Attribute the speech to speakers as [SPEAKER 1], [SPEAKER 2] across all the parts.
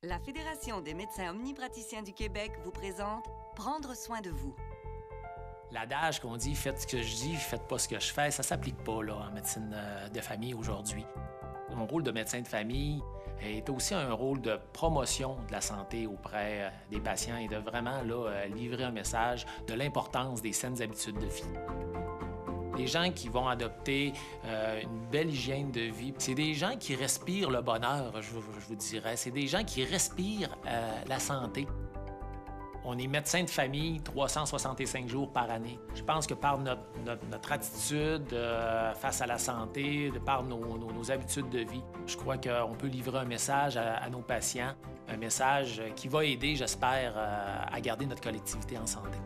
[SPEAKER 1] La Fédération des médecins omnipraticiens du Québec vous présente Prendre soin de vous.
[SPEAKER 2] L'adage qu'on dit « faites ce que je dis, faites pas ce que je fais », ça s'applique pas là, en médecine de famille aujourd'hui. Mon rôle de médecin de famille est aussi un rôle de promotion de la santé auprès des patients et de vraiment là, livrer un message de l'importance des saines habitudes de vie. Les gens qui vont adopter une belle hygiène de vie, c'est des gens qui respirent le bonheur, je vous dirais. C'est des gens qui respirent la santé. On est médecin de famille 365 jours par année. Je pense que par notre attitude face à la santé, par nos habitudes de vie, je crois qu'on peut livrer un message à nos patients, un message qui va aider, j'espère, à garder notre collectivité en santé.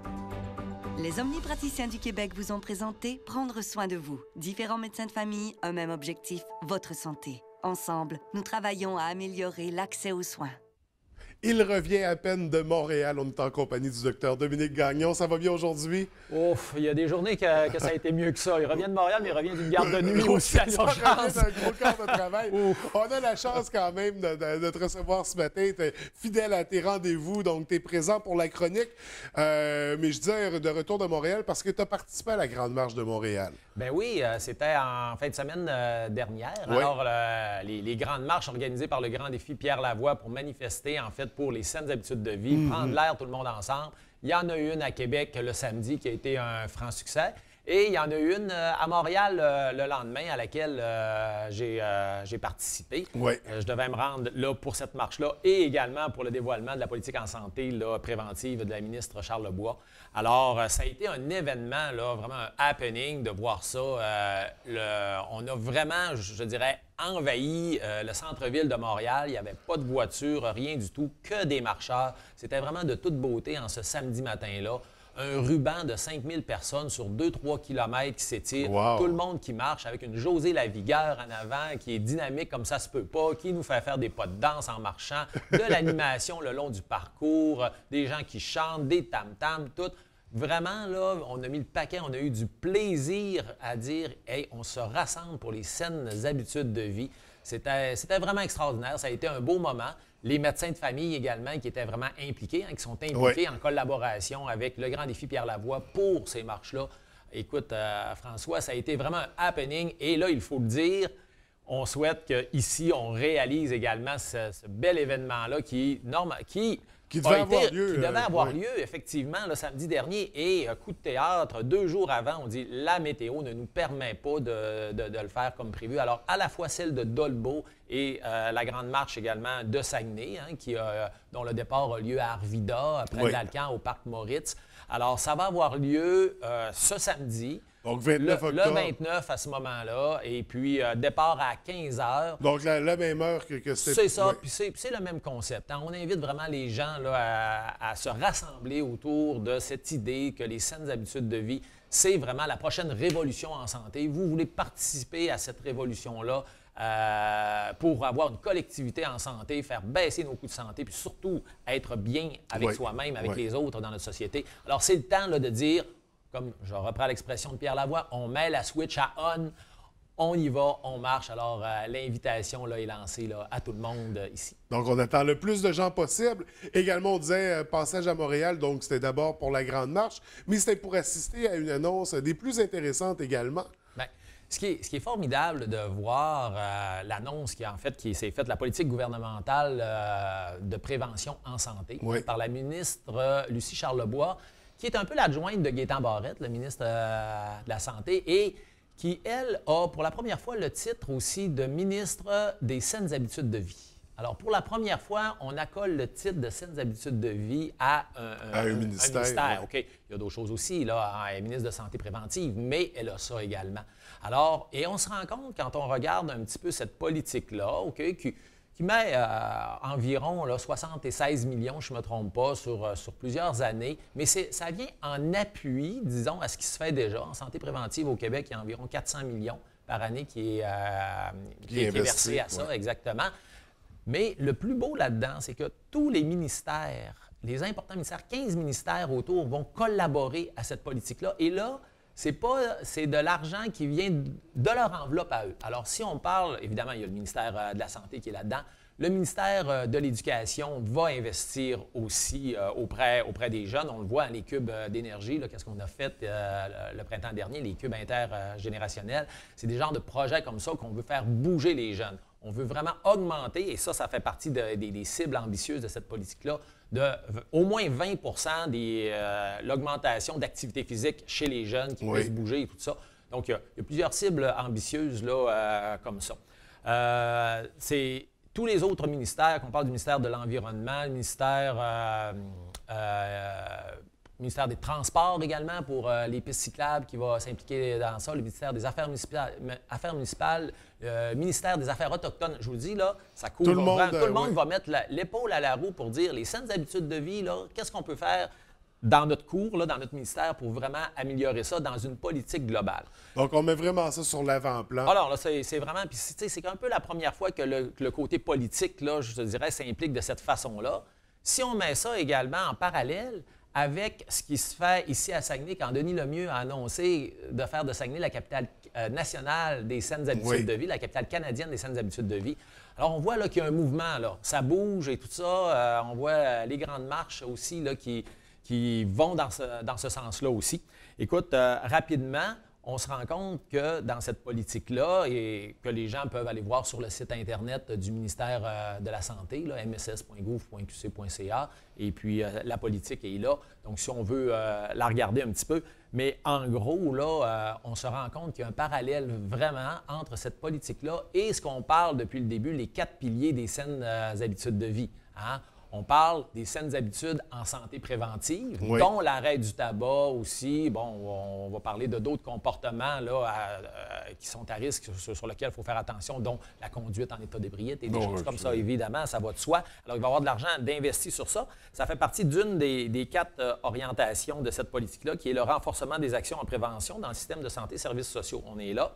[SPEAKER 1] Les omnipraticiens du Québec vous ont présenté Prendre soin de vous. Différents médecins de famille, un même objectif, votre santé. Ensemble, nous travaillons à améliorer l'accès aux soins.
[SPEAKER 3] Il revient à peine de Montréal. On est en compagnie du docteur Dominique Gagnon. Ça va bien aujourd'hui?
[SPEAKER 4] Ouf, il y a des journées que ça a été mieux que ça. Il revient de Montréal, mais il revient d'une garde de nuit aussi à l'urgence.
[SPEAKER 3] Ça revient d'un gros corps de travail. On a la chance quand même de te recevoir ce matin. Tu es fidèle à tes rendez-vous, donc tu es présent pour la chronique. Mais je disais de retour de Montréal parce que tu as participé à la Grande Marche de Montréal.
[SPEAKER 4] Ben oui, c'était en fin de semaine dernière.
[SPEAKER 3] Oui.
[SPEAKER 4] Alors, les grandes marches organisées par le Grand Défi Pierre Lavoie pour manifester, en fait, pour les saines habitudes de vie, prendre l'air tout le monde ensemble. Il y en a eu une à Québec le samedi qui a été un franc succès. Et il y en a eu une à Montréal le lendemain à laquelle j'ai participé.
[SPEAKER 3] Oui.
[SPEAKER 4] Je devais me rendre là pour cette marche-là et également pour le dévoilement de la politique en santé là, préventive de la ministre Charlebois. Alors, ça a été un événement, là, vraiment un happening de voir ça. On a vraiment, je dirais, envahi le centre-ville de Montréal. Il n'y avait pas de voiture, rien du tout, que des marcheurs. C'était vraiment de toute beauté en ce samedi matin-là. Un ruban de 5000 personnes sur 2-3 km qui s'étire.
[SPEAKER 3] Wow.
[SPEAKER 4] Tout le monde qui marche avec une Josée Lavigueur en avant, qui est dynamique comme ça se peut pas, qui nous fait faire des pas de danse en marchant, de l'animation le long du parcours, des gens qui chantent, des tam-tams, tout. Vraiment, là, on a mis le paquet, on a eu du plaisir à dire « Hey, on se rassemble pour les saines habitudes de vie ». C'était vraiment extraordinaire. Ça a été un beau moment. Les médecins de famille également qui étaient vraiment impliqués, qui sont impliqués en collaboration avec le Grand Défi Pierre Lavoie pour ces marches-là. Écoute, François, ça a été vraiment un happening. Et là, il faut le dire, on souhaite qu'ici, on réalise également ce bel événement-là qui devait avoir lieu, effectivement, le samedi dernier. Et coup de théâtre, 2 jours avant, on dit la météo ne nous permet pas de le faire comme prévu. Alors, à la fois celle de Dolbeau et la grande marche également de Saguenay, dont le départ a lieu à Arvida, près de l'Alcan, au Parc Moritz. Alors, ça va avoir lieu ce samedi.
[SPEAKER 3] Donc, 29 octobre.
[SPEAKER 4] Le 29 à ce moment-là. Et puis, départ à 15 h.
[SPEAKER 3] Donc, la même heure que c'était.
[SPEAKER 4] C'est ça. Puis c'est le même concept. On invite vraiment les gens là, à se rassembler autour de cette idée que les saines habitudes de vie, c'est vraiment la prochaine révolution en santé. Vous voulez participer à cette révolution-là pour avoir une collectivité en santé, faire baisser nos coûts de santé, puis surtout être bien avec soi-même, avec les autres dans notre société. Alors, c'est le temps là, de dire, comme je reprends l'expression de Pierre Lavoie, on met la switch à on, on y va, on marche. Alors, l'invitation là, est lancée là, à tout le monde ici.
[SPEAKER 3] Donc, on attend le plus de gens possible. Également, on disait passage à Montréal, donc c'était d'abord pour la Grande Marche, mais c'était pour assister à une annonce des plus intéressantes également.
[SPEAKER 4] Bien, ce qui est formidable de voir l'annonce qui s'est faite, la politique gouvernementale de prévention en santé par la ministre Lucie Charlebois, qui est un peu l'adjointe de Gaétan Barrette, le ministre de la Santé, et qui, elle, a pour la première fois le titre aussi de ministre des saines habitudes de vie. Alors, pour la première fois, on accole le titre de saines habitudes de vie à un ministère. OK. Il y a d'autres choses aussi, là, elle est ministre de Santé préventive, mais elle a ça également. Alors, et on se rend compte, quand on regarde un petit peu cette politique-là, OK, qui met environ là, 76 millions, je ne me trompe pas, sur plusieurs années. Mais ça vient en appui, disons, à ce qui se fait déjà. En santé préventive au Québec, il y a environ 400 millions par année qui est versé à ça, exactement. Mais le plus beau là-dedans, c'est que tous les ministères, les importants ministères, 15 ministères autour, vont collaborer à cette politique-là. Et là, c'est de l'argent qui vient de leur enveloppe à eux. Alors, si on parle, évidemment, il y a le ministère de la Santé qui est là-dedans, Le ministère de l'Éducation va investir aussi auprès des jeunes. On le voit, les cubes d'énergie, qu'est-ce qu'on a fait le printemps dernier, les cubes intergénérationnels. C'est des genres de projets comme ça qu'on veut faire bouger les jeunes. On veut vraiment augmenter, et ça fait partie des cibles ambitieuses de cette politique-là, au moins 20 de l'augmentation d'activité physique chez les jeunes qui puissent bouger et tout ça. Donc, il y a plusieurs cibles ambitieuses là, comme ça. C'est tous les autres ministères, qu'on parle du ministère de l'Environnement, le ministère des Transports également pour les pistes cyclables qui va s'impliquer dans ça, le ministère des Affaires municipales, le ministère des Affaires autochtones. Je vous le dis, là, ça couvre vraiment. Tout le monde va mettre l'épaule à la roue pour dire les saines habitudes de vie, qu'est-ce qu'on peut faire dans notre cours, dans notre ministère, pour vraiment améliorer ça dans une politique globale.
[SPEAKER 3] Donc, on met vraiment ça sur l'avant-plan.
[SPEAKER 4] Alors, là, c'est vraiment... Puis, c'est un peu la première fois que le côté politique, là, je te dirais, s'implique de cette façon-là. Si on met ça également en parallèle avec ce qui se fait ici à Saguenay, quand Denis Lemieux a annoncé de faire de Saguenay la capitale nationale des saines habitudes de vie, la capitale canadienne des saines habitudes de vie. Alors, on voit là qu'il y a un mouvement, là. Ça bouge et tout ça. On voit les grandes marches aussi là, qui vont dans ce sens-là aussi. Écoute, rapidement, on se rend compte que dans cette politique-là, et que les gens peuvent aller voir sur le site Internet du ministère de la Santé, mss.gouv.qc.ca, et puis la politique est là. Donc, si on veut la regarder un petit peu. Mais en gros, là, on se rend compte qu'il y a un parallèle vraiment entre cette politique-là et ce qu'on parle depuis le début, les 4 piliers des saines habitudes de vie. Hein? On parle des saines habitudes en santé préventive, dont l'arrêt du tabac aussi. Bon, on va parler de d'autres comportements là, qui sont à risque, sur lesquels il faut faire attention, dont la conduite en état d'ébriété, des choses comme ça, évidemment, ça va de soi. Alors, il va y avoir de l'argent d'investir sur ça. Ça fait partie d'une des 4 orientations de cette politique-là, qui est le renforcement des actions en prévention dans le système de santé et services sociaux. On est là.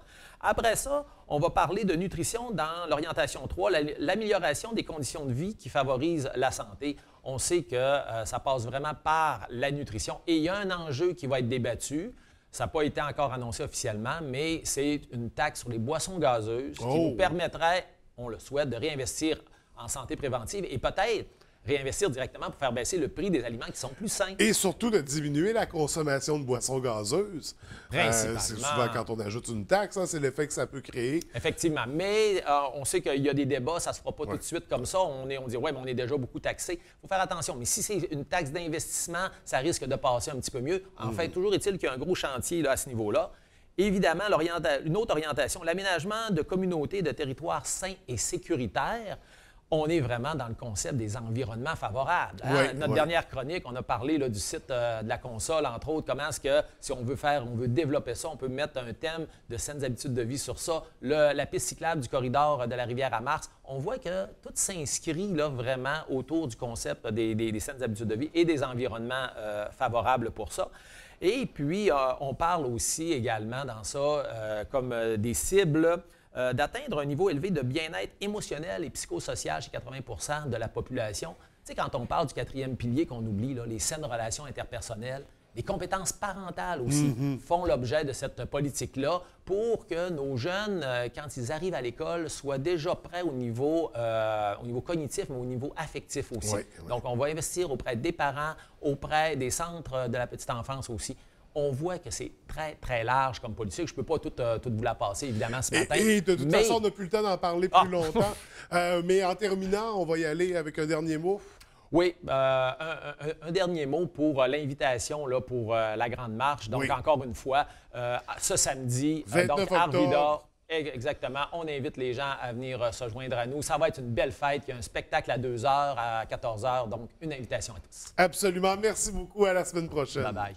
[SPEAKER 4] Après ça, on va parler de nutrition dans l'orientation 3, l'amélioration des conditions de vie qui favorisent la santé. On sait que ça passe vraiment par la nutrition et il y a un enjeu qui va être débattu. Ça n'a pas été encore annoncé officiellement, mais c'est une taxe sur les boissons gazeuses qui nous permettrait, on le souhaite, de réinvestir en santé préventive et peut-être réinvestir directement pour faire baisser le prix des aliments qui sont plus sains.
[SPEAKER 3] Et surtout de diminuer la consommation de boissons gazeuses.
[SPEAKER 4] Principalement.
[SPEAKER 3] C'est souvent quand on ajoute une taxe, c'est l'effet que ça peut créer.
[SPEAKER 4] Effectivement. Mais on sait qu'il y a des débats, ça ne se fera pas tout de suite comme ça. On dit, oui, mais on est déjà beaucoup taxé. Il faut faire attention. Mais si c'est une taxe d'investissement, ça risque de passer un petit peu mieux. En fait, toujours est-il qu'il y a un gros chantier là, à ce niveau-là. Évidemment, une autre orientation, l'aménagement de communautés et de territoires sains et sécuritaires. On est vraiment dans le concept des environnements favorables. Hein? Notre dernière chronique, on a parlé là, du site de la console, entre autres, comment est-ce que, si on veut développer ça, on peut mettre un thème de saines habitudes de vie sur ça. La piste cyclable du corridor de la rivière à Mars, on voit que tout s'inscrit là, vraiment autour du concept des saines habitudes de vie et des environnements favorables pour ça. Et puis, on parle aussi également dans ça comme des cibles d'atteindre un niveau élevé de bien-être émotionnel et psychosocial chez 80 de la population. Tu sais, quand on parle du 4e pilier qu'on oublie, là, les saines relations interpersonnelles, les compétences parentales aussi font l'objet de cette politique-là pour que nos jeunes, quand ils arrivent à l'école, soient déjà prêts au niveau cognitif, mais au niveau affectif aussi. Donc, on va investir auprès des parents, auprès des centres de la petite enfance aussi. On voit que c'est très, très large comme politique. Je ne peux pas tout vous la passer, évidemment, ce matin.
[SPEAKER 3] Et de toute façon, on n'a plus le temps d'en parler plus longtemps. Mais en terminant, on va y aller avec un dernier mot.
[SPEAKER 4] Oui, un dernier mot pour l'invitation là, pour la Grande Marche. Donc, encore une fois, ce samedi,
[SPEAKER 3] 29 octobre.
[SPEAKER 4] Exactement. On invite les gens à venir se joindre à nous. Ça va être une belle fête. Il y a un spectacle à 2h, à 14h. Donc, une invitation à tous.
[SPEAKER 3] Absolument. Merci beaucoup. À la semaine prochaine.
[SPEAKER 4] Bye-bye.